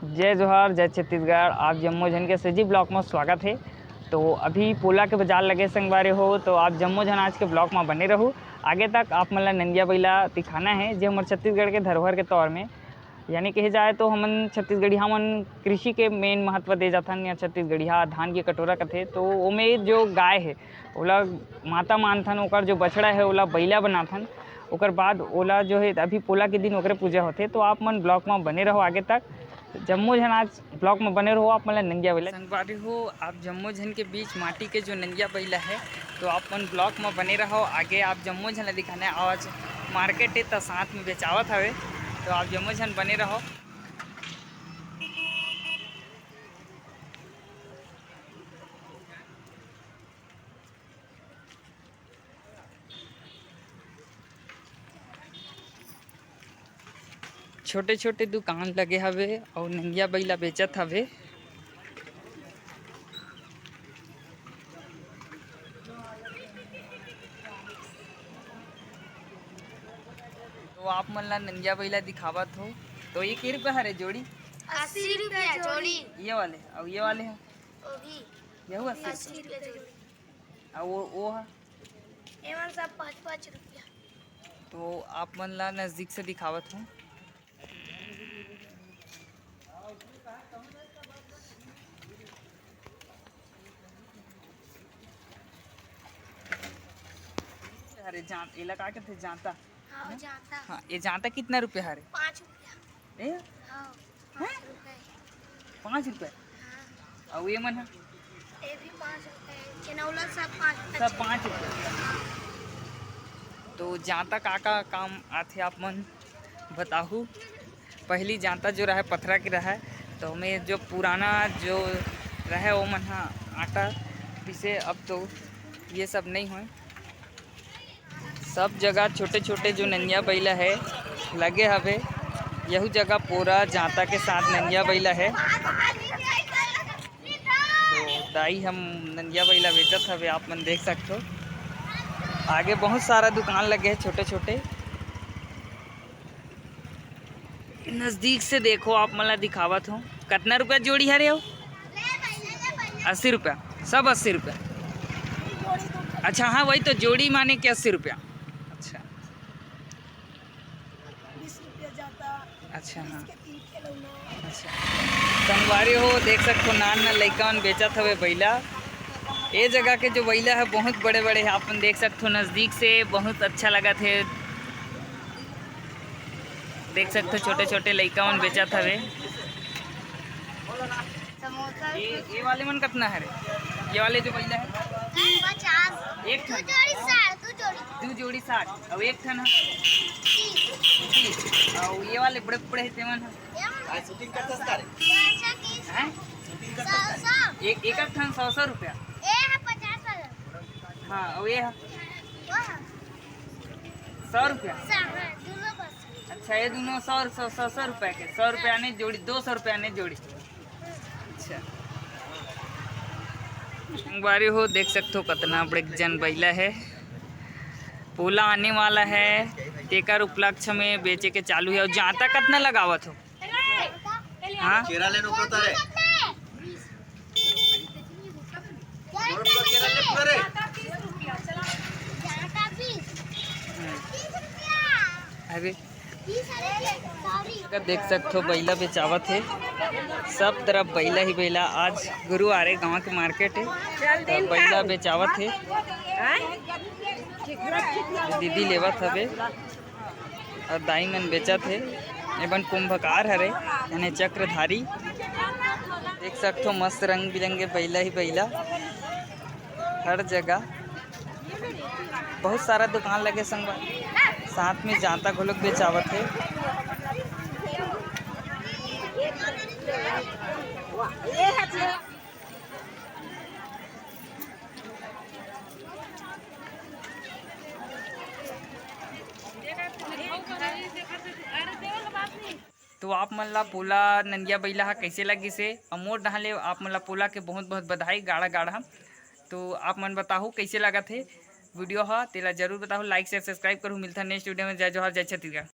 जय जोहार जय छत्तीसगढ़। आप जम्मू झन के सजी ब्लॉक में स्वागत है। तो अभी पोला के बाजार लगे संगवारी हो तो आप जम्मू झन आज के ब्लॉक में बने रहो। आगे तक आप मतलब नंदिया बैला दिखाना है जो हमारे छत्तीसगढ़ के धरोहर के तौर में, यानी कहे जाए तो हमन छत्तीसगढ़िया मन कृषि के मेन महत्व दे जाथन। या छत्तीसगढ़िया धान के कटोरा कथे तो ओमे जो गाय है ओला माता मानथन, ओकर जो बछड़ा है ओला बैला बनाथन। ओकर बाद ओला जो है अभी पोला के दिन ओकरे पूजा होते। तो आप मन ब्लॉक में बने रहो आगे तक। जम्मू झन आज ब्लॉक में बने रहो। आप मतलब नंदिया बैला संगवारी हो। आप जम्मू झन के बीच माटी के जो नंदिया बैला है तो आप मन ब्लॉक में बने रहो। आगे आप जम्मू झन दिखाने आज मार्केट है तो साथ में बेचावत हवे, तो आप जम्मू झन बने रहो। छोटे छोटे दुकान लगे हवे और नंदिया बैला बेचत हवे। तो आप मन ला नंदिया बैला दिखावत हो। तो ये के रुपया हरे जोड़ी? 80 रुपया जोड़ी। ये वाले और ये वाले हैं वो भी यहू 80 80 रुपया जोड़ी। और वो है एमन सब 5-5 रुपया। तो आप मन ला नज़दीक से दिखावत हूँ। अरे जान एला का कहते जाता? हाँ जाता। हाँ ये जाता कितना रुपया हरे? 5 रुपया। ए हाँ 5 रुपया। 5 रुपया हाँ और ये मन है ये भी 5 रुपया। चनौला सब 5 सब 5 रुपया। तो जाता का काम आथे आप मन बताहू। पहली जाता जो रहा पथरा की रहा तो हमें जो पुराना जो रहा वो मन हाँ आटा पीसे। अब तो ये सब नहीं हुए। सब जगह छोटे छोटे जो नंदिया बैला है लगे हवे। यहू जगह पूरा जाता के साथ नंदिया बैला है। तो दाई हम नंदिया बैला बेचत हवे, आप मन देख सकते हो। आगे बहुत सारा दुकान लगे हैं छोटे छोटे। नज़दीक से देखो आप मला दिखावत हो। कितना रुपया जोड़ी हरे हो? 80 रुपया, सब 80 रुपया। अच्छा हाँ वही तो जोड़ी माने कि 80 रुपया। अच्छा 20 रुपया जाता। अच्छा हाँ के 3 खिलौना। अच्छा संगवारी हो देख सकते हो। नान ना लइका मन बेचत हवे बैला। ये जगह के जो बैला है बहुत बड़े बड़े हैं, आप देख सकते हो नज़दीक से। बहुत अच्छा लगा थे, देख सकते हो छोटे छोटे लइका मन बेचत हवे। समोसा ये वाले मन कितना है रे? ये वाले जो बैला है 50। एक ठन जोड़ी 60। दो जोड़ी 60 और एक ठन है 30 और ये वाले बड़े बड़े है तेमन है शूटिंग करता सारे हैं? एक एक ठन 100 रुपया। ए है 50 वाला। हाँ और ये है वो है 100 रुपया। दोनों बस। अच्छा ये दोनों 100 रुपया के। 100 रुपया ने जोड़ी, 200 रुपया ने जोड़ी। अच्छा संगवारी हो देख सकते हो कितना बड़े जन बैला है। पोला आने वाला है तेकर उपलक्ष्य में बेचे के चालू है। और जाता कितना लगावत हो? हाँ केरा ले नको तारे केरा ले परे अरे देख सकते हो बैला बेचावत है। सब तरफ बैला ही बैला। आज गुरुवार है, गांव के मार्केट है तो बैला बेचावत है। दीदी लेवत हवे और दाई मन बेचत है। एवं कुंभकार हरे यानी चक्रधारी। देख सकते हो मस्त रंग बिरंगे बैला ही बैला हर जगह। बहुत सारा दुकान लगे संगवा, साथ में जाता को लोग बेचावत है। तो आप मन ला पोला नंदिया बैला हा कैसे लगी से मोर डहा ले आप मन ला पोला के बहुत बहुत बधाई गाढ़ा गाढ़ा। तो आप मन बताओ कैसे लगा थे वीडियो हा तेला जरूर बताओ। लाइक शेयर सब्सक्राइब करूँ। मिलता नेक्स्ट वीडियो में। जय जोहार जय छत्तीसगढ़।